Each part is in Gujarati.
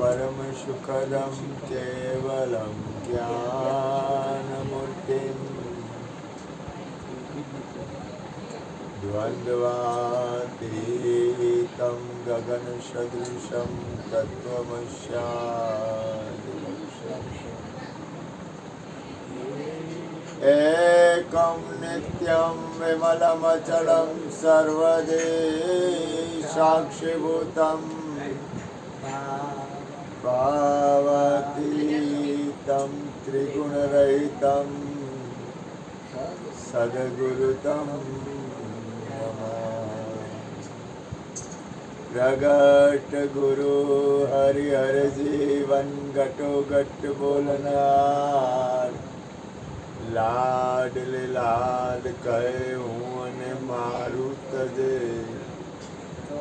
परम सुखदं केवलं ज्ञानमूर्तिं द्वन्द्वातीतं गगनसदृशं तत्त्वमस्यादिलक्ष्यम् एकं नित्यं विमलमचलं सर्वदेशाक्षिभूतं भावातीतं त्रिगुणरहितं सद्गुरुतं प्रगट गुरु हरिहर जीवन घटो घट बोलनार लाड ले लाड કહે હું અને મારું તજે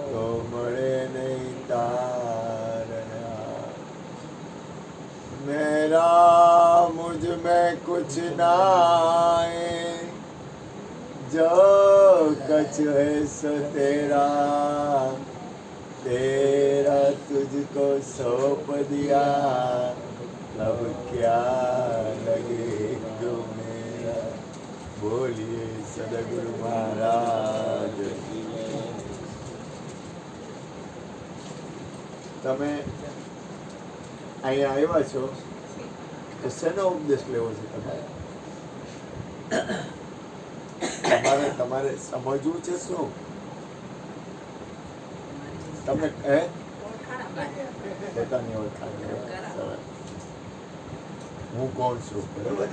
તો મળે નહીં તારણા मेरा मुझ में कुछ नाए जो कछ है सो तेरा तेरा तुझको सौंप दिया अब क्या लगे जो मेरा बोलिए सदगुरु महाराज તમે અહીંયા આવ્યા છો તો શેનો ઉપદેશ લેવો છે તમારે તમારે સમજવું છે શું તમે પોતાની ઓળખાણ હું કોણ છું બરોબર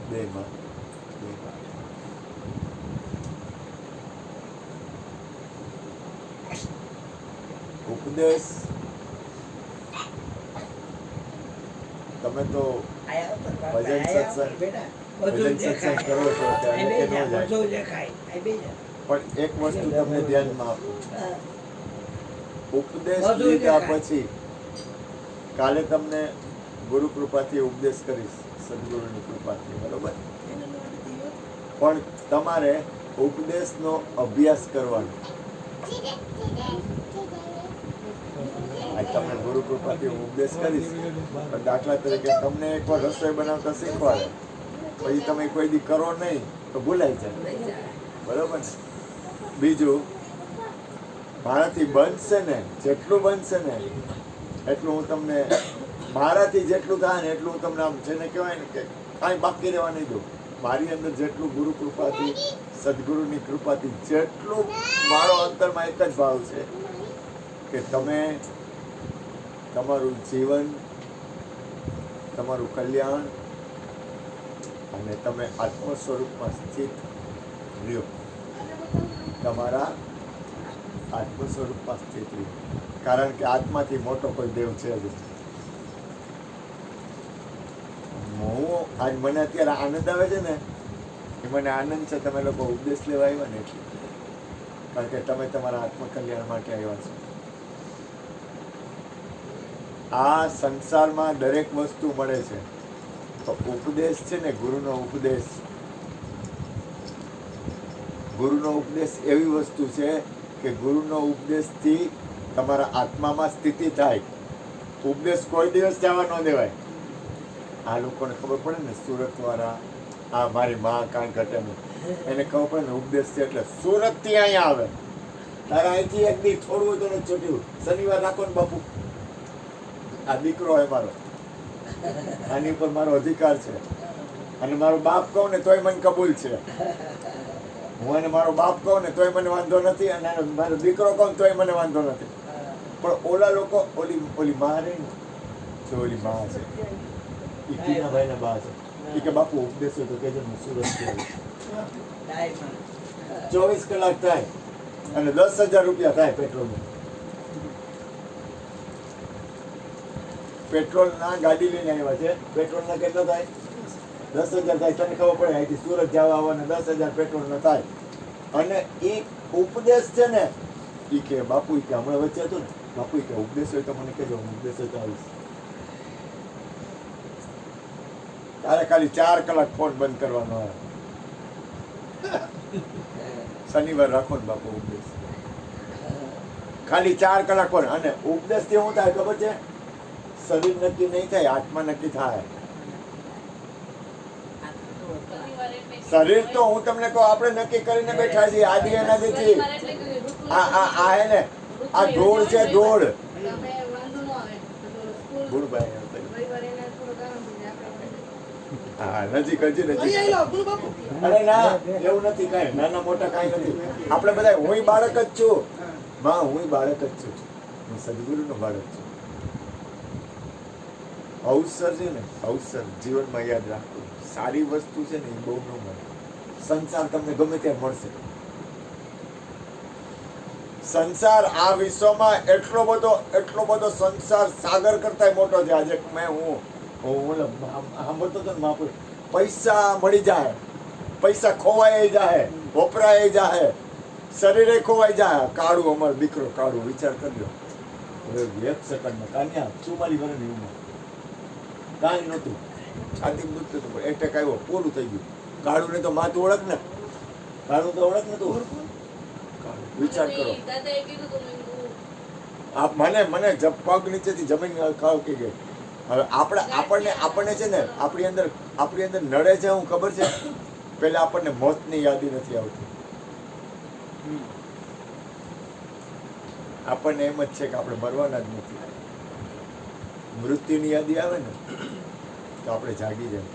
બે માં ઉપદેશ તમે તો ભજન સત્સંગ કરો છો પણ એક વસ્તુ તમને ધ્યાનમાં આપું ઉપદેશ લીધા પછી કાલે તમને ગુરુ કૃપાથી ઉપદેશ કરીશ સદગુરુની કૃપાથી બરોબર પણ તમારે ઉપદેશનો અભ્યાસ કરવાનો તમને ગુરુ કૃપાથી ઉપદેશ કરીશ પણ દાખલા તરીકે તમને એકવાર રસોઈ બનાવતા શીખવાડે પછી તમે કોઈ દી કરો નહીં તો ભૂલાઈ જાય બરોબર ને બીજું મારાથી બનશે ને જેટલું બનશે ને એટલું હું તમને મારાથી જેટલું થાય ને એટલું હું તમને આમ જેને કહેવાય ને કે કાંઈ બાકી રહેવા નહીં દઉં મારી અંદર જેટલું ગુરુ કૃપાથી સદગુરુની કૃપાથી જેટલું મારો અંતરમાં એક જ ભાવ છે કે તમે તમારું જીવન તમારું કલ્યાણ અને તમે આત્મ સ્વરૂપમાં સ્થિત રહ્યો તમારા આત્મ સ્વરૂપમાં સ્થિત રહ્યો કારણ કે આત્માથી મોટો કોઈ દેવ છે જ હું આજ મને અત્યારે આનંદ આવે છે ને એ મને આનંદ છે તમે લોકો ઉપદેશ લેવા આવ્યા ને એટલે કારણ કે તમે તમારા આત્મકલ્યાણ માટે આવ્યા છો આ સંસારમાં દરેક વસ્તુ મળે છે તો ઉપદેશ છે ને ગુરુનો ઉપદેશ એવી વસ્તુ છે કે ગુરુનો ઉપદેશથી તમારા આત્મામાં સ્થિતિ થાય ઉપદેશ કોઈ દિવસ જવા ન દેવાય આ લોકોને ખબર પડે ને સુરત વાળા આ મારી માં કાંઈ ઘટે નહીં એને ખબર પડે ને ઉપદેશ છે એટલે સુરતથી અહીંયા આવે તારે અહીંથી એક દી છોડવું તો નથી છોડ્યું શનિવાર રાખો ને બાપુ આ દીકરો હોય મારો આની ઉપર મારો અધિકાર છે અને મારો બાપ કહું ને તોય મને કબૂલ છે હું એને મારો બાપ કહું ને તોય મને વાંધો નથી અને મારો દીકરો કહું તોય મને વાંધો નથી પણ ઓલા લોકો ઓલી માં રહી ને જો ઓલી માં છે એ કીના ભાઈના બા છે એ કે બાપુ ઉપદેશ હોય તો કહેજો હું સુરત 24 કલાક થાય અને 10,000 રૂપિયા થાય પેટ્રોલનું પેટ્રોલના ગાડી લઈને આવ્યા છે પેટ્રોલના કેટલા થાય 10,000 થાય તને ખબર પડે અહીંથી સુરત જવા આવવાના 10,000 પેટ્રોલના થાય અને એ ઉપદેશ છે ને એ કે બાપુ કે હમણાં વચ્ચે હતું ને બાપુ કે ઉપદેશ હોય તો મને કહેજો હું ઉપદેશ હોય તો આવીશ તારે ખાલી 4 કલાક ફોન બંધ કરવાનો આવે શનિવાર રાખો ને બાપુ ઉપદેશ ખાલી 4 કલાક પણ. અને ઉપદેશથી શું થાય ખબર છે? શરીર નક્કી નહીં થાય, આત્મા નક્કી થાય. શરીર તો હું તમને કહું, આપણે નક્કી કરીને બેઠા છીએ આદિ અનાદિથી. આ હે ને, આ ધૂળ છે, ધૂળ. હા, નજીક હજી નજીક. અરે ના, એવું નથી કાંઈ, નાના મોટા કાંઈ નથી. આપણે બધા, હું બાળક જ છું માં, હું બાળક જ છું, હું સદગુરુનો બાળક છું. અવસર છે ને, અવસર જીવનમાં યાદ રાખવું. સારી વસ્તુ છે ને એ બહુ ન મળે. સંસાર તમને ગમે ત્યાં મળશે. સંસાર આ વિશ્વમાં એટલો બધો સંસાર સાગર કરતા મોટો છે. આજે હું સાંભળતો હતો ને મહાપુર, પૈસા મળી જાય, પૈસા ખોવાઈ જાય, વપરાય જાય, શરીરે ખોવાઈ જાય. કાળું, અમારો દીકરો કાળું, વિચાર કરજો. હવે 1 સેકન્ડમાં કાન્યા 44 વર્ષની ઉંમર, કાંઈ નહોતું, છાતી દુખતું હતું, એટેક આવ્યો, પૂરું થઈ ગયું. કાળું ને તો માથું ઓળખ ને, કાળું તો ઓળખ નતું. વિચાર કરો. મને પગ નીચેથી જમીન ખાવકી ગઈ. હવે આપણને છે ને, આપણી અંદર નડે છે, હું ખબર છે, પેલા આપણને મોતની યાદી નથી આવતી. આપણને એમ જ છે કે આપણે મરવાના જ નથી. મૃત્યુની યાદી આવે ને તો આપણે જાગી જાય.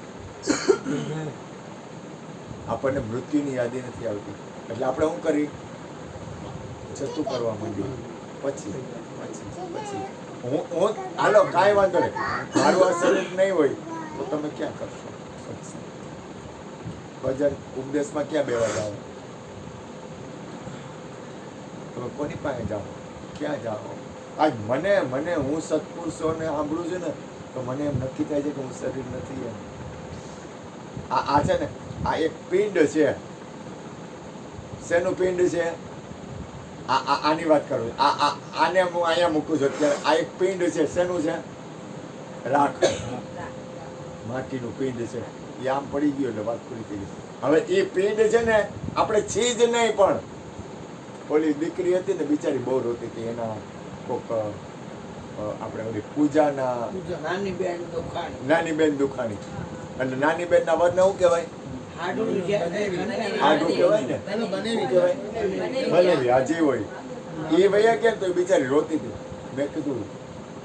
આપણને મૃત્યુની યાદી નથી આવતી એટલે આપણે શું કરી, જતું કરવા માંડીએ. પછી હું હાલો, કાંઈ વાંધો નહીં, મારું આ શરીર નહીં હોય તો તમે ક્યાં કરશો? ભજન ઉપદેશમાં ક્યાં બેવા જાઓ? તમે કોની પાસે જાઓ? ક્યાં જાઓ? આજ મને હું સત્પુરુષોને સાંભળું છું ને તો મને એમ નક્કી થાય છે કે હું શરીર નથી. એમ આ છે ને, આ એક પિંડ છે. શેનું પિંડ છે? આની વાત કરું. આને હું અહીંયા મૂકું છું અત્યારે. આ એક પિંડ છે. શેનું છે? રાખ, માટીનું પિંડ છે. એ આમ પડી ગયું એટલે વાત પૂરી થઈ ગઈ. હવે એ પિંડ છે ને, આપણે છીએ જ નહીં. પણ ઓલી દીકરી હતી ને, બિચારી બહુ રોતી હતી. એના કોક આપણે ઓલી પૂજાના નાની બેન દુખાણી, અને નાની બેન ના વર ને શું કહેવાય? હાડું કહેવાય ને, બનેવી હાજી હોય. એ વયા કેમ તો બિચારી રોતી હતી. મેં કીધું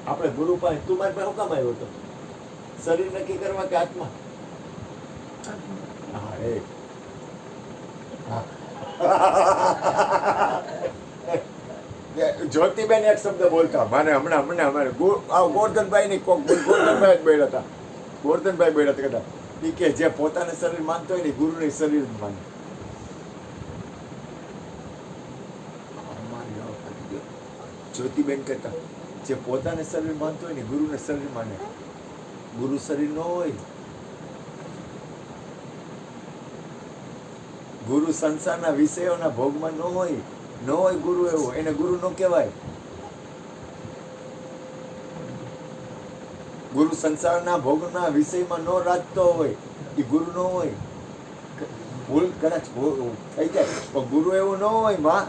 આપણે ગુરુ પાસે, તું મારી પાસે શું કામ આવ્યો હતો? શરીર નક્કી કરવા કે આત્મા? હા, એ જ્યોતિબેન એક શબ્દ બોલતા, મારે હમણાં અમારે ગોરધનભાઈ ની કોક ગોરધનભાઈ જ બોલ્યા હતા. ગોરધનભાઈ બોલ્યા હતા કદાચ. એ કે જે પોતાને શરીર માનતો હોય ને, ગુરુને શરીર જ માને. જ્યોતિબેન કહેતા, જે પોતાને શરીર માનતો હોય ને, ગુરુને શરીર માને. ગુરુ શરીર ન હોય. ગુરુ સંસારના વિષયોના ભોગમાં ન હોય. ગુરુ એવો, એને ગુરુ ન કહેવાય. ગુરુ સંસારના ભોગના વિષયમાં ન રાજતો હોય, એ ગુરુ ન હોય. ભૂલ કદાચ થઈ જાય પણ ગુરુ એવો ન હોય. માં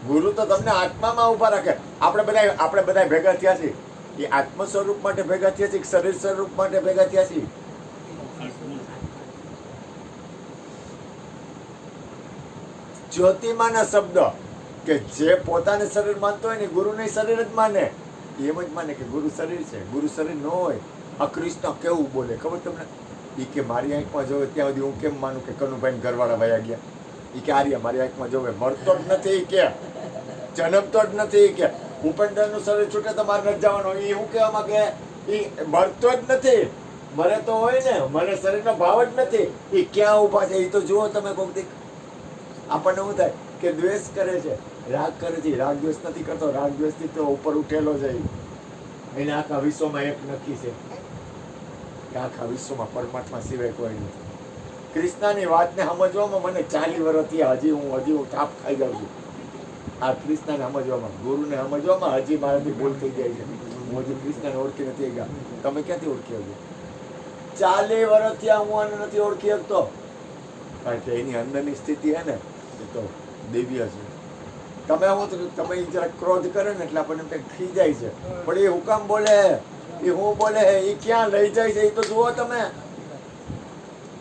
ગુરુ તો તમને આત્મામાં ઉભા રાખે. આપણે બધા ભેગા થયા છીએ એ આત્મ સ્વરૂપ માટે ભેગા થયા છીએ, શરીર સ્વરૂપ માટે ભેગા થયા છીએ. જ્યોતિમાના શબ્દ કે જે પોતાને શરીર માનતો હોય ને, ગુરુને શરીર જ માને. એમ જ માને કે ગુરુ શરીર છે. ગુરુ શરીર ન હોય. આ કૃષ્ણ કેવું બોલે ખબર તમને? એ કે મારી આંખમાં જોવે ત્યાં સુધી હું કેમ માનું કે કનુભાઈ ઘરવાળા વયા ગયા? એ કે આર્ય મારી આંખમાં જોવે, મરતો જ નથી, કે જન્મતો જ નથી, કે ઉપેન્દ્રનું શરીર છૂટે તો મારે નથી જવાનું. એ શું કહેવા માંગે? એ મરતો જ નથી. મરે તો હોય ને, મને શરીરનો ભાવ જ નથી. એ ક્યાં ઊભા છે એ તો જુઓ તમે. કોક દીક આપણને શું થાય કે દ્વેષ કરે છે, રાગ કરે છે. રાગ દ્વેષ નથી કરતો. રાગ દ્વેષથી તો ઉપર ઉઠેલો છે. એને આખા વિશ્વમાં એક નક્કી છે કે આખા વિશ્વમાં પરમાત્મા સિવાય કોઈ નથી. કૃષ્ણની વાતને સમજવામાં મને 40 વર્ષ થયા. હજી હું થાપ ખાઈ જાઉં છું આ કૃષ્ણને સમજવામાં. ગુરુને સમજવામાં હજી મારાથી ભૂલ થઈ જાય છે. હું હજી કૃષ્ણને ઓળખી નથી ગયા. તમે ક્યાંથી ઓળખી શકો? 40 વર્ષ થયા હું આને નથી ઓળખી શકતો. કારણ કે એની અંદરની સ્થિતિ હે ને એ તો દિવ્ય છે. તમે આવો તો તમે જરાક ક્રોધ કરે ને એટલે આપણને કંઈક ખીજાય છે, પણ એ હુકામ બોલે, એ હું બોલે, એ ક્યાં લઈ જાય છે એ તો જુઓ તમે.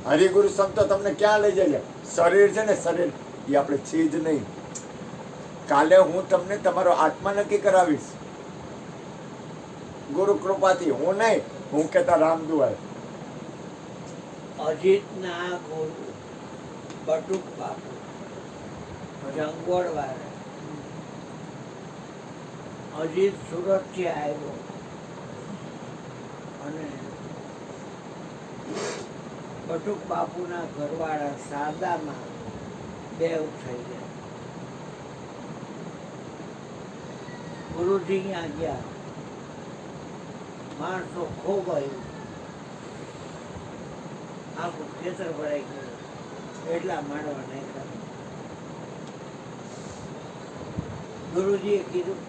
હરિગુરુ સંતો તમને ક્યાં લઈ જાય છે? શરીર છે ને, શરીર એ આપણે છે જ નહીં. કાલે હું તમને તમારો આત્મા નક્કી કરાવીશ ગુરુ કૃપાથી. હું નહીં, હું કહેતા રામદુઆ. અજીતના ગુરુ બટુક બાપુ જંગોળવાળા. અજીત સુરતથી આવ્યો અને બટુક બાપુના ઘરવાળા સાદામાં બેવ થઈ ગયા. ગુરુજી ત્યાં ગયા, માણસો ખૂબ આવ્યું, આખું ખેતર ભરાઈ ગયું, એટલા માંડવા નાખ્યા. ગુરુજીએ કીધું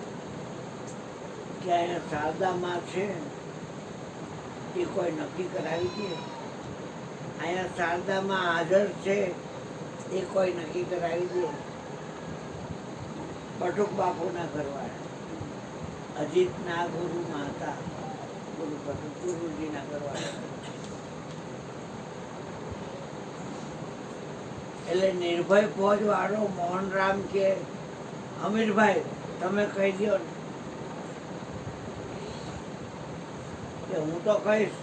કે અહીંયા શારદામાં છે એ કોઈ નક્કી કરાવી દે. અહીંયા શારદામાં હાજર છે એ કોઈ નક્કી કરાવી દે. બટુક બાપુના ઘરવાળા અજીતના ગુરુમાં હતા, ગુરુ બટુક ગુરુજીના ઘરવાળા. એટલે નિર્ભય ફોજ વાળો મોહનરામ કે અમીરભાઈ તમે કહી દો ને કે હું તો કહીશ,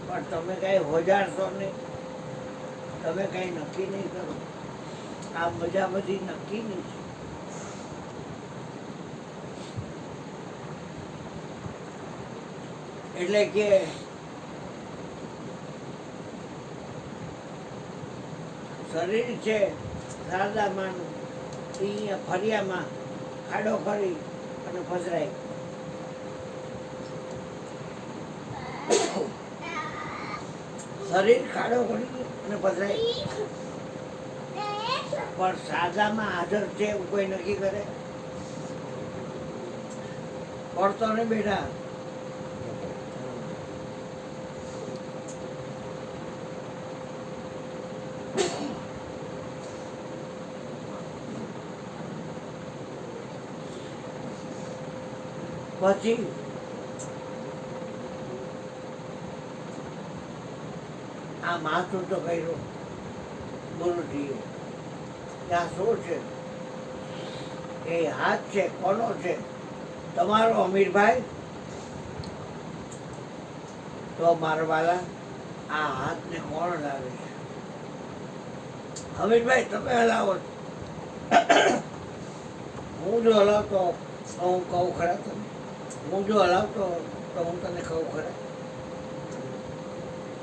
પણ તમે કઈ હોજારશો નહીં, તમે કઈ નક્કી નહીં કરો. આ મજા બધી નક્કી નહીં છે. એટલે કે શરીર છે શારદામાનું, અહીંયા ફરિયામાં ખાડો કરી અને ફસરાય. શરીર ખાડો કરી અને ફસરાય, પણ શારદામાં હાજર છે એવું કોઈ નક્કી કરે? પડતો ને બેઠા. પછી આ માથું તો કર્યું ગુરુજીએ, ત્યાં શું છે? એ હાથ છે, કોનો છે? તમારો અમીરભાઈ. તો મારા વાલા આ હાથને કોણ લાવે છે? અમીરભાઈ તમે હલાવો. હું જો હલાવતો તો હું કહું ખરા તમે? હું જો હલાવતો તો હું તને કહું ખરા?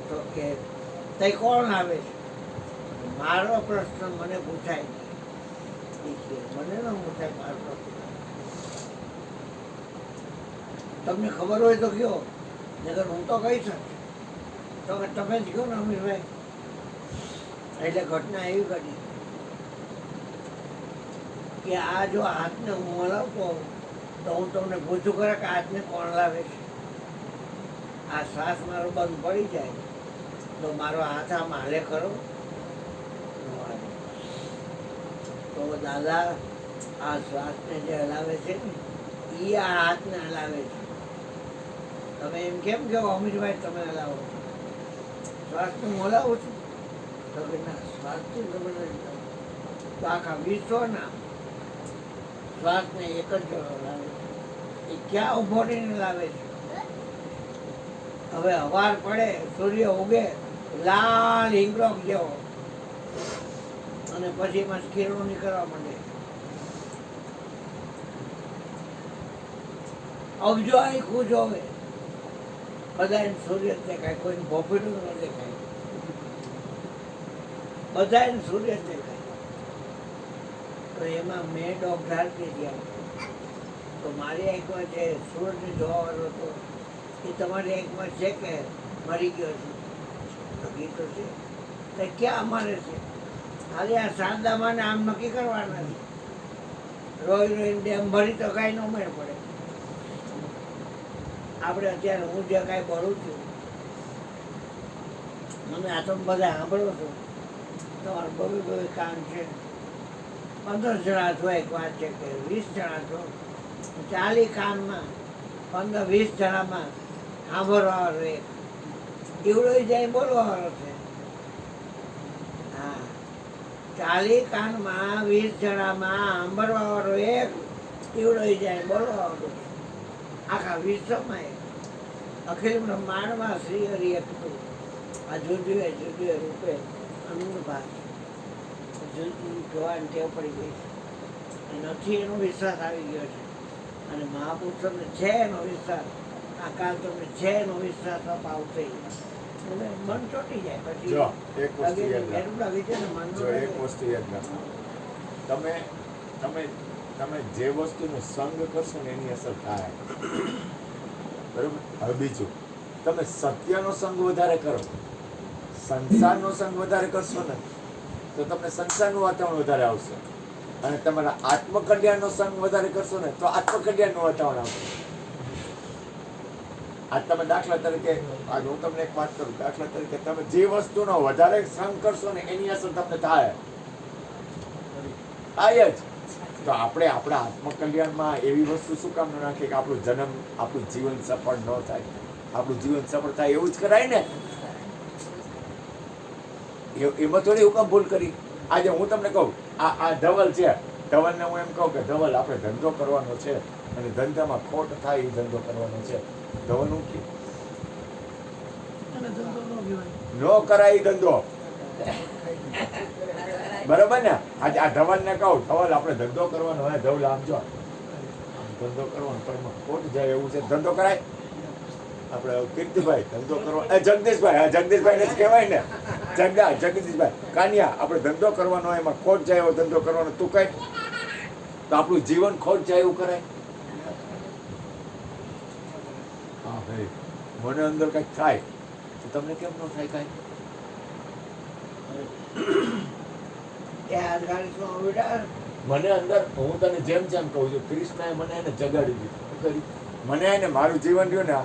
તો કે તે કોણ આવે છે? મારો પ્રશ્ન મને પૂછાય નહીં. મને ન પૂછાય મારો પ્રશ્ન. તમને ખબર હોય તો કહો, નકર હું તો કહી શકું. તો કે તમે જ કહો ને અમીરભાઈ. એટલે ઘટના એવી ઘટી કે આ જો હાથને હું હલાવતો તો હું તમને પૂછું ખરા કે હાથને કોણ લાવે છે? આ શ્વાસ મારો બંધ પડી જાય તો મારો હાથ આમ હાલે ખરો? તો દાદા આ શ્વાસને જે હલાવે છે ને એ આ હાથને હલાવે છે. તમે એમ કેમ કહો અમીરભાઈ તમે હલાવો છો? શ્વાસને હું હલાવું છું? તો કે ના, શ્વાસથી તમે નથી. તો આખા વિશ્વના શ્વાસને એક જ લાવે છે. એ ક્યાં ઉભો રહીને લાવે છે? હવે હવાર પડે, સૂર્ય ઉગે લાલ હિંગળોક જેવો, અને પછી એમાં કિરણો નીકળવા માંડે. અબજો આખું જોવે, બધાને સૂર્ય દેખાય, કોઈને ભોપીડું ન દેખાય, બધાને સૂર્ય દેખાય. તો એમાં મેં ડોક્ટર ગયા તો મારી આંખમાં જે સૂરજને જોવાનો હતો એ તમારી આંખમાં છે કે મરી ગયો છે? તો ગીતો છે તો ક્યાં અમારે છે? ખાલી આ શારદામાં આમ નક્કી કરવાના છે. રોઈ રોઈને ડેમ ભરી તો કાંઈ ન મેળ પડે. આપણે અત્યારે હું જે કાંઈ બોલું છું, મને આ તો બધા સાંભળો છો, તમારું બબે કામ છે. 15 જણા છો એક વાત છે કે 20 જણા છો, 40 કાનમાં 15-20 જણામાં સાંભળવાનો એક એવડો જાય બોલવાનો છે. હા, 40 કાનમાં 20 જણામાં સાંભળવાનો એક એવડો જાય બોલવાનો છે. આખા વિશ્વમાં અખિલ બ્રહ્માંડમાં શ્રી હરિ હતું. આ જુદુએ રૂપે અનુભાગ જોવાની ટેવ પડી ગઈ છે. એ નથી એનો વિશ્વાસ આવી ગયો છે. અને મહાપુરુષોને છે એનો વિશ્વાસ, આ કાલ તમને છે એનો વિશ્વાસ અપાવશે. એટલે મન ચોટી જાય પછી જો એક વસ્તુ યાદ રાખ. એનું લાગે છે ને મન જો એક વસ્તુ યાદ રાખો, તમે તમે તમે જે વસ્તુનો સંગ કરશો ને એની અસર થાય. બરોબર. હવે બીજું, તમે સત્યનો સંગ વધારે કરો, સંસારનો સંગ વધારે કરશો ને તો તમને સંસારનું વાતાવરણ વધારે આવશે. અને તમારા આત્મકલ્યાણનો સંગ વધારે કરશો ને તો આત્મકલ્યાણનું વાતાવરણ આવશે. આજ તમે દાખલા તરીકે, આજ હું તમને એક વાત કરું, દાખલા તરીકે તમે જે વસ્તુનો વધારે સંગ કરશો ને એની અસર તમને થાય જ. તો આપણે આપણા આત્મકલ્યાણમાં એવી વસ્તુ શું કામ ન નાખીએ કે આપણું જીવન સફળ ન થાય? આપણું જીવન સફળ થાય એવું જ કરાય ને. એમાં થોડી હું કામ ભૂલ કરી. આજે હું તમને કહું, આ ધવલ છે, ધવલને હું એમ કહું કે ધવલ આપણે ધંધો કરવાનો છે અને ધંધામાં ખોટ થાય એ ધંધો કરવાનો છે. ધવલ હું કે નો કરાય ઈ ધંધો. બરોબર ને? આજે આ ધવલને કહું, ધવલ આપણે ધંધો કરવાનો હોય, ધવલ આમ જો ધંધો કરવાનો પણ એમાં ખોટ જાય એવું છે, ધંધો કરાય? આપણે કીર્તિભાઈ ધંધો કરવાનો, જગદીશભાઈ, હા જગદીશભાઈ ને જ કહેવાય ને, જગદીશભાઈ કાનિયા, આપણે ધંધો કરવાનો હોય એમાં ખોટ જાય એવો ધંધો કરવાનો, તું કઈ તો આપણું જીવન ખોટ જાય એવું કરાય? હા ભાઈ, મને અંદર કઈક થાય તો તમને કેમ ન થાય કાંઈ? મને અંદર, હું તને જેમ જેમ કહું છું, કૃષ્ણએ મને એને જગાડી દીધું. મને એને મારું જીવન રહ્યું ને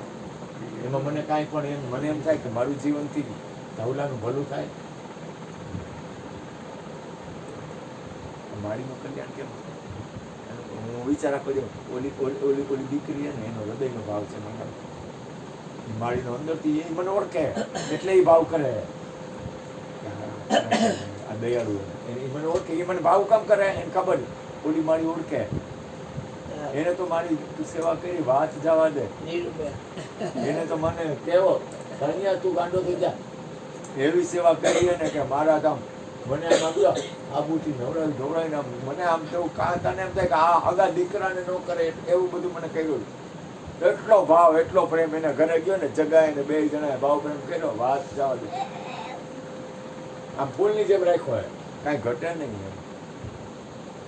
એમાં મને કાંઈ પણ એમ મને એમ થાય કે મારું જીવનથી ધવલાનું ભલું થાય, મારીનું કલ્યાણ કેમ થાય? હું વિચાર આપો જો, ઓલી દીકરી છે ને એનો હૃદયનો ભાવ છે મને, મારીનો અંદરથી એ મને ઓળખે એટલે એ ભાવ કરે. આ દયાળુ એ મને ઓળખે, એ મને ભાવ કામ કરે એને ખબર. ઓલી મારી ઓળખે, એને તો મારી સેવા કરી વાત જવા દે, એને તો મને કેવો ધનિયા તું ગાંડો થઈ જા એવી સેવા કરી ને કે મારા કામ મને આમ સમજો આબુથી નવડાવી ધોવડાવીને આમ મને આમ તેવું તને એમ થાય કે આ હગા દીકરાને ન કરે એવું બધું મને કર્યું. એટલો ભાવ એટલો પ્રેમ, એને ઘરે ગયો ને જગાય ને 2 જણાએ ભાવ પ્રેમ કર્યો, વાત જવા દે. આમ ફૂલની જેમ રાખ્યો હોય, કાંઈ ઘટે નહીં એમ.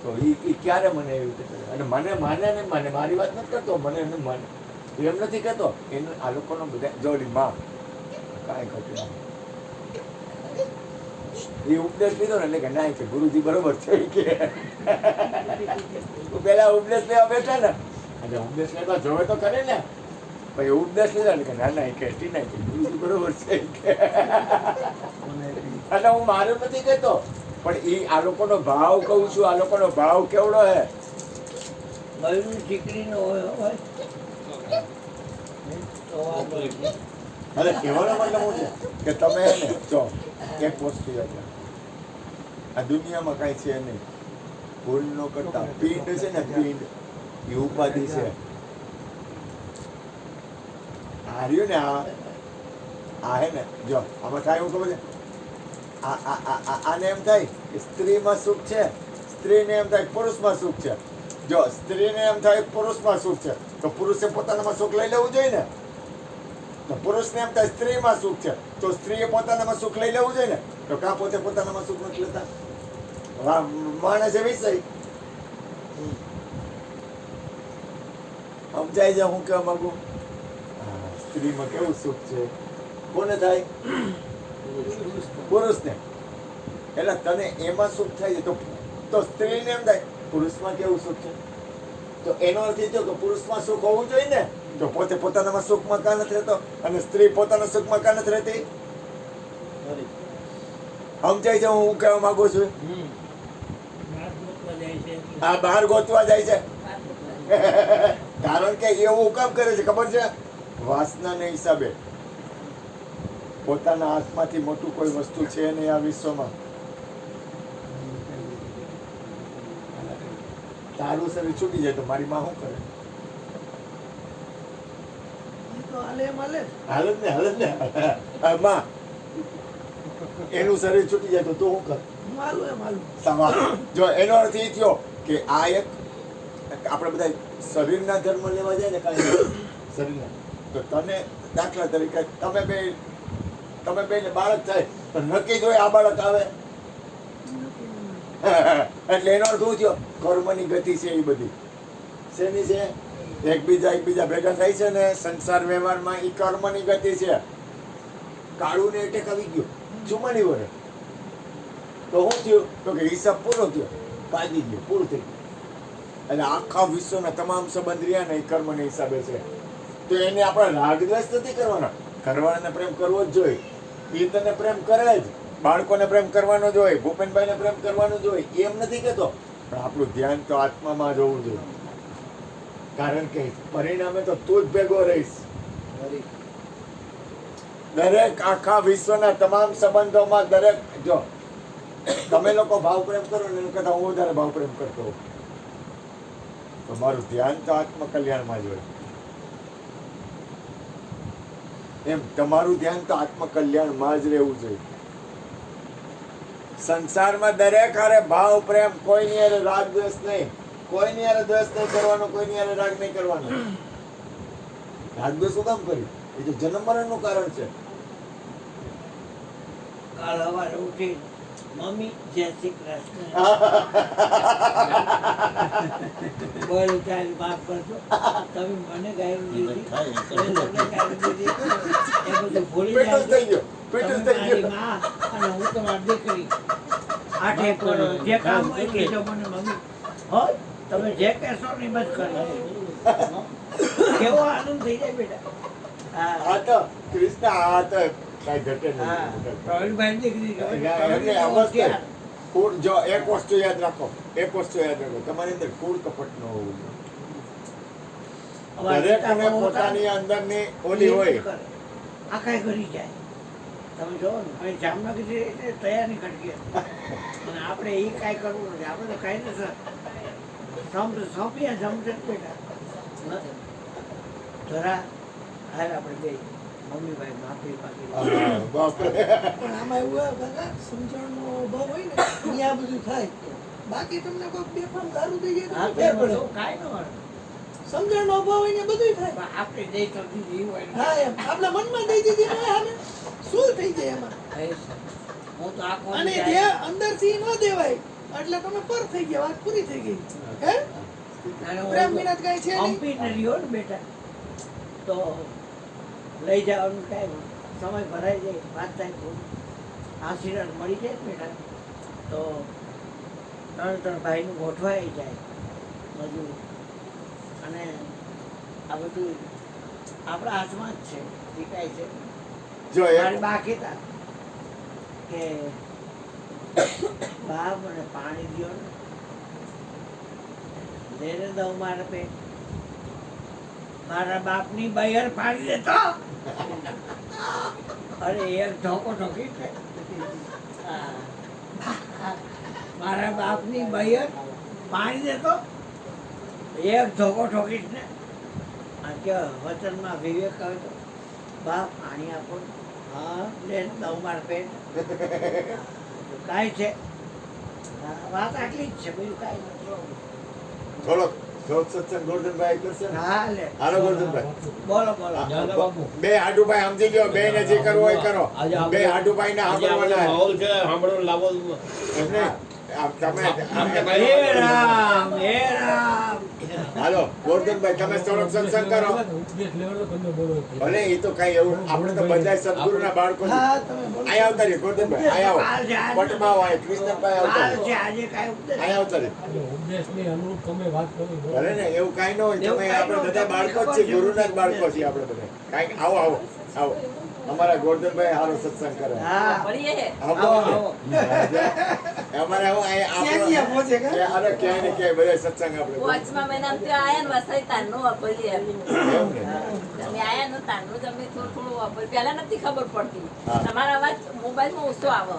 તો એ ક્યારે મને એવી રીતે કરે? અને મને માને ને માને, મારી વાત નથી કરતો, મને એને માને એમ નથી કહેતો. એને આ લોકોનો બધા જોડી માં કાંઈ ઘટે નહીં. એ ઉપદેશ લીધો ને એટલે કે ના કે ગુરુજી બરોબર છે કે પેલા ઉપદેશ લેવા બેઠા ને અને ઉપદેશ લેવા જોવે તો કરે ને, પછી ઉપદેશ લીધા ને કે ના ના કે ટીના કે ગુરુજી બરોબર છે કે એટલે હું મારું નથી કહેતો, પણ એ આ લોકોનો ભાવ કહું છું. આ લોકોનો ભાવ કેવડો હે? દીકરીનો હોય અરે કહેવાનો મતલબ શું છે કે તમે ને જો એક વસ્તુ યાદ રાખો, આ દુનિયામાં કાંઈ છે નહીં. ભૂલ ન કરતા પિંડ છે ને, પિંડ એ ઉપાધિ છે. આ રહ્યું ને આ હે ને, જો આમાં થાય એવું ખબર છે, આને એમ થાય કે સ્ત્રીમાં સુખ છે, સ્ત્રીને એમ થાય પુરુષમાં સુખ છે. જો સ્ત્રીને એમ થાય પુરુષમાં સુખ છે તો પુરુષે પોતાનામાં સુખ લઈ લેવું જોઈએ ને. તો પુરુષને એમ થાય સ્ત્રીમાં સુખ છે તો સ્ત્રીએ પોતાનામાં સુખ લઈ લેવું જોઈએ ને. તો કાં પોતે પોતાનામાં સુખ નથી લેતા? માણસ એ વિષય સમજાય જાય હું કહેવા માંગુ. સ્ત્રીમાં કેવું સુખ છે કોને થાય? પુરુષને. એટલે તને એમાં સુખ થાય છે તો સ્ત્રીને એમ થાય પુરુષમાં કેવું સુખ છે. તો એનો અર્થ એ થયો કે પુરુષમાં સુખ હોવું જોઈએ ને. તો પોતે પોતાનામાં સુખમાં કાં નથી રહેતો અને સ્ત્રી પોતાના સુખમાં કાં નથી રહેતી? સમજાય છે હું કહેવા માંગુ છું? બહાર ગોતવા જાય છે એટલે. આ બહાર ગોતવા જાય છે કારણ કે એવું કામ કરે છે ખબર છે? વાસનાના હિસાબે. પોતાના હાથમાંથી મોટું કોઈ વસ્તુ છે નહીં આ વિશ્વમાં. તારું શરીર છૂટી જાય તો મારી માં શું કરે? એ તો હાલે એમ હાલે. હાલત ને માં એનું શરીર છૂટી જાય તો તું શું કર? માલું એમ હાલું. તમામ જો એનો અર્થ એ થયો કે આ એક આપણે બધા શરીરના ધર્મ લેવા જાય ને કાંઈ શરીરના તો તને દાખલા તરીકે તમે બે ને બાળક થાય તો નક્કી જ હોય આ બાળક આવે એટલે એનો અર્થ શું થયો? કર્મની ગતિ છે એ બધી શેની છે? એકબીજા ભેગા થાય છે ને સંસાર વ્યવહારમાં એ કર્મની ગતિ છે. કાળુને એટેક આવી ગયો 44 વર્ષ તો શું થયું? તો કે હિસાબ પૂરો થયો, ભાગી ગયો, પૂરું થઈ ગયું. એટલે આખા વિશ્વના તમામ સંબંધ રહ્યા ને એ કર્મના હિસાબે છે. તો એને આપણે રાગદ્વેષ નથી કરવાના, ઘરવાળાને પ્રેમ કરવો જ જોઈએ. એ તને પ્રેમ કરે જ, બાળકોને પ્રેમ કરવાનો જ હોય, ભૂપેનભાઈને પ્રેમ કરવાનો જ હોય, એમ નથી કહેતો. પણ આપણું ધ્યાન તો આત્મામાં જ હોવું જોઈએ. કારણ કે પરિણામે તો તું જ ભેગો રહીશ. દરેક આખા વિશ્વના તમામ સંબંધોમાં દરેક જો તમે લોકો ભાવ પ્રેમ કરો ને એના કરતા હું વધારે ભાવ પ્રેમ કરતો હોઉં તો મારું ધ્યાન તો આત્મકલ્યાણમાં જ હોય. એમ તમારું ધ્યાન તો આત્મકલ્યાણમાં જ રહેવું જોઈએ. સંસારમાં દરેક હારે ભાવ પ્રેમ, કોઈની હારે રાગ દ્વેષ નહીં, કોઈની હારે દ્વેષ નહીં કરવાનો, કોઈની હારે રાગ નહીં કરવાનો. રાગ દ્વેષ શું કામ કર્યું? એ તો જન્મ મરણનું કારણ છે. કાલ સવારે ઉઠી મમ્મી જય શ્રી કૃષ્ણ બોલ ચાલ માફ કરજો તમે મને ગાયું દીધી મેં તમને ગાયું દીધી એ બધું ભૂલી પેટર્ન થઈ જાય ગયો, પેટર્ન થઈ મારી ગયો. માં અને હું તમારી દીકરી આઠે કરો જે કામ હોય કહેજો મને મમ્મી હોય તમે જે કહેશો ને એ બસ કરી કેવો આનંદ થઈ જાય બેટા હા આ તો કૃષ્ણ આ તો કાંઈ ઘટે હા નહીં. પ્રવીણભાઈ દીકરી એટલે અવશ્ય કૂડ જો એક વસ્તુ યાદ રાખો, તમારી અંદર કૂડ કપટ ન હોવું જોઈએ. દરેકને પોતાની અંદરની ઓલી હોય. આખા ઘરી જાય તમે જો ને અહીં જામનગર છે એટલે તૈયારી કરી અને આપણે એ કાંઈ કરવું નથી. આપણે તો કાંઈ નથી સોંપ્યા જમશે બેટા જરા હાલ આપણે બે મમ્મી ભાઈ માફી પાકી બાપરે. પણ આમાં એવું હોય કાકા, સમજણનો અભાવ હોય ને ત્યાં બધું થાય. બાકી તમને કોઈ બેફામ દારૂ દઈ જાય હા તો ફેર પડે. કાંઈ ન હોય સમજણનો અભાવ હોય ને બધું થાય. પણ આપણે દઈ તો દીધી હોય ને. હા એમ આપણા મનમાં દઈ દીધી ને આને શું થઈ જાય એમાં. હું તો આખો અને ત્યાં અંદરથી ન દેવાય એટલે તમે પર થઈ ગયા, વાત પૂરી થઈ ગઈ. હે પ્રેમ વિના તો કાંઈ છે નહીં. કમ્પ્લીટ રહ્યો ને બેટા તો લઈ જવાનું કાંઈ સમય ભરાઈ જાય વાત થાય થોડું આશીર્વાદ મળી જાય ને બેટા તો ત્રણ ભાઈનું ગોઠવાઈ જાય બધું અને આ બધું આપણા હાથમાં જ છે શીખાય છે. જો મારી એક બા કહેતા કે બા મને પાણી દ્યો ને લેને દઉં મારા પેટ મારા બાપની બૈર પાડી દેતો અરે એક ધોકો ઠોકી છે મારા બાપની બૈર પાડી દેતો એક ધોકો ઠોકીશ ને આ કે વચનમાં વિવેક કહે તો બા પાણી આપો ને. હા લે દઉં મારા પેટ કાંઈ છે વાત આટલી જ છે બીજું કાંઈ નથી. થોડોક સત્સંગ ગોરધનભાઈ કરશે ને? હા લે હાલો ગોરધનભાઈ. બોલો બોલો બે હાડુભાઈ સમજી ગયો, બે ને જે કરવું હોય કરો. બે હાડુભાઈ ને સાંભળવાના એટલે તમે હે રામ હે રામ હાલો ગોરધનભાઈ તમે થોડોક સત્સંગ કરો. ભલે એ તો કઈ એવું આપણે તો બધા સદગુરુના બાળકો છે. હા તમે બોલો. અહીંયા આવતા રહ્યો ગોરધનભાઈ, અહીંયા આવો. પટમાં આવો, કૃષ્ણભાઈ આવતા કાલ રહ્યો. છે આજે કાંઈ ઉપદેશ અહીંયા આવતા રહ્યો. ભલે ને એવું કાંઈ ન હોય, તમે આપણે બધા બાળકો જ છીએ, ગુરુના જ બાળકો છીએ આપણે બધા. કાંઈ આવો આવો આવો અમારા ગોરધનભાઈ સારો સત્સંગ કરે હા ભણીએ હે. આવો. આવો. અમારે આવો અહીંયા ક્યાં ગયા આપણો- પહોંચે કા? અરે ક્યાંય ને ક્યાંય બધા સત્સંગ આપણે પાંચમા મહિનામાં ત્યાં આયા ને વસાઈ તારનું વાપરીએ એમ. એવું ને? તમે આયા ને તારનું જ અમે થોડું થોડું વાપરીએ. પહેલા નથી ખબર પડતી હા. તમારા અવાજ મોબાઈલમાં ઓછો આવે